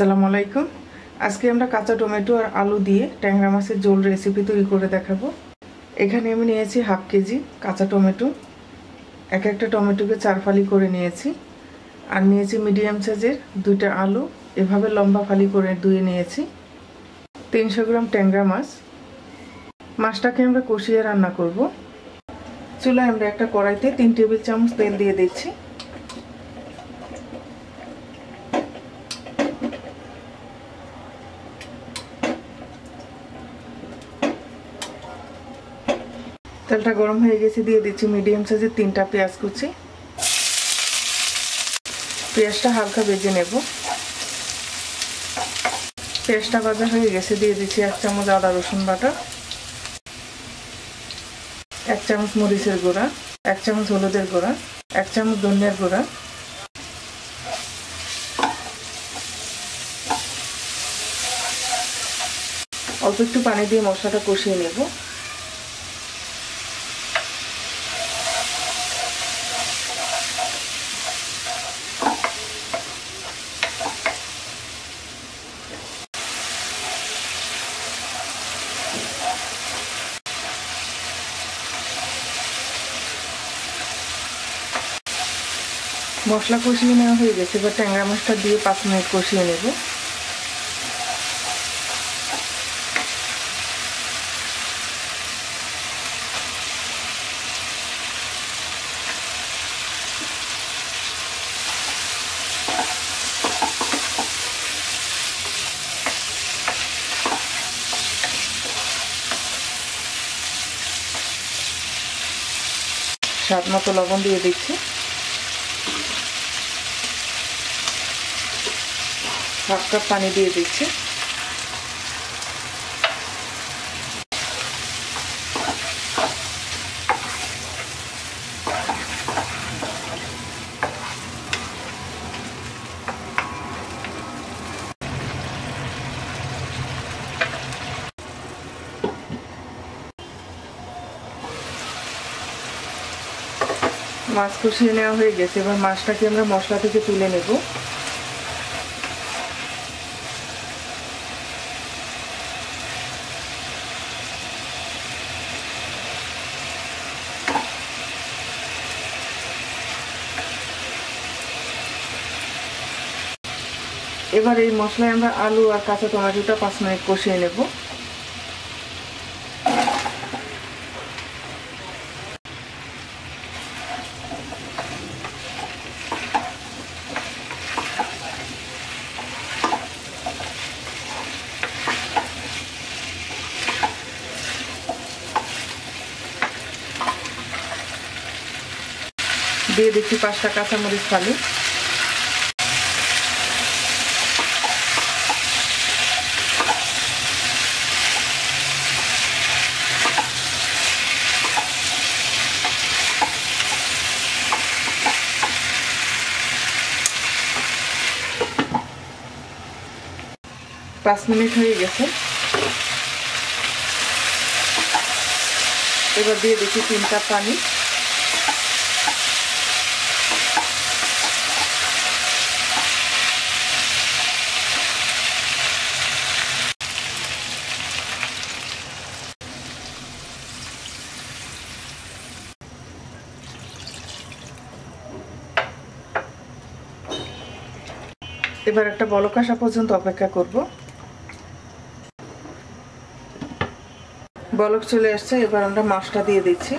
আসসালামু আলাইকুম। আজকে আমরা কাঁচা টমেটো আর আলু দিয়ে ট্যাংরা মাছের ঝোল রেসিপি তৈরি করে দেখাবো। এখানে আমি নিয়েছি হাফ কেজি কাঁচা টমেটো, একটা টমেটোকে 4 ফালি করে নিয়েছি। আর নিয়েছি মিডিয়াম সাইজের 2টা আলু, এভাবে লম্বা ফালি করে ধুয়ে নিয়েছি। 300 গ্রাম ট্যাংরা মাছ। মাছটাকে আমরা কষিয়ে রান্না করব। চুলায় আমরা একটা কড়াইতে 3 টেবিল চামচ তেল দিয়ে দিচ্ছি। তেলটা গরম হয়ে গেছে, দিয়ে দিচ্ছি মিডিয়াম সাইজের 3টা পেঁয়াজ কুচি। পেঁয়াজটা হালকা ভেজে নেব। পেঁয়াজটা ভাজা হয়ে গেছে, দিয়ে দিচ্ছি 1 চামচ আদা রসুন বাটা, 1 চামচ মরিচের গুঁড়া, 1 চামচ হলুদের গুঁড়া, 1 চামচ ধনিয়ার গুঁড়া, অল্প একটু পানি দিয়ে মশলাটা কষিয়ে নেব। মশলা কষিয়ে নেওয়া হয়ে গেছে, এবার ট্যাংরা মাছটা দিয়ে 5 মিনিট কষিয়ে নেব। স্বাদ মতো লবণ দিয়ে দিচ্ছি, হাফ কাপ পানি দিয়ে দিচ্ছি। মাছ কষিয়ে নেওয়া হয়ে গেছে, এবার মাছটাকে আমরা মশলা থেকে তুলে নেব। এবার এই মশলায় আমরা আলু আর কাঁচা টমেটোটা 5 মিনিট কষিয়ে নেব। দিয়ে দিচ্ছি 5টা কাঁচামরিচ ফালি। পাঁচ মিনিট হয়ে গেছে, এবার দিয়ে দিচ্ছি 3 কাপ পানি। এবার একটা বলক আসা পর্যন্ত অপেক্ষা করব। বলক চলে আসছে, এবার আমরা মাছটা দিয়ে দিচ্ছি।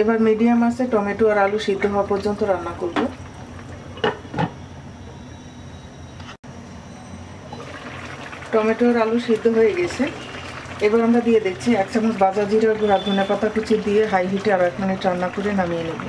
এবার মিডিয়াম আছে টমেটো আর আলু সিদ্ধ হওয়া পর্যন্ত রান্না করব। টমেটো আর আলু সিদ্ধ হয়ে গেছে, এবার আমরা দিয়ে দিচ্ছি 1 চামচ ভাজা জিরা গুঁড়া, ধনেপাতা কুচি দিয়ে হাই হিটে আরো 1 মিনিট রান্না করে নামিয়ে নেব।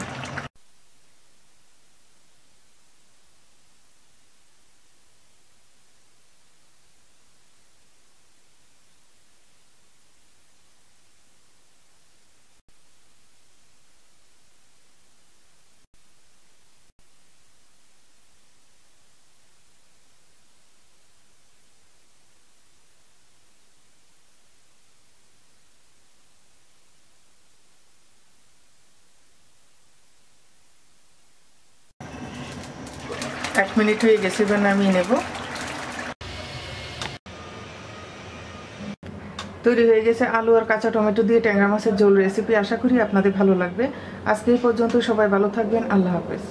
1 মিনিট হয়ে গেছে, এবার নামিয়ে নেব। তৈরি হয়ে গেছে আলু আর কাঁচা টমেটো দিয়ে ট্যাংরা মাছের ঝোল রেসিপি। আশা করি আপনাদের ভালো লাগবে। আজকে এই পর্যন্ত, সবাই ভালো থাকবেন। আল্লাহ হাফেজ।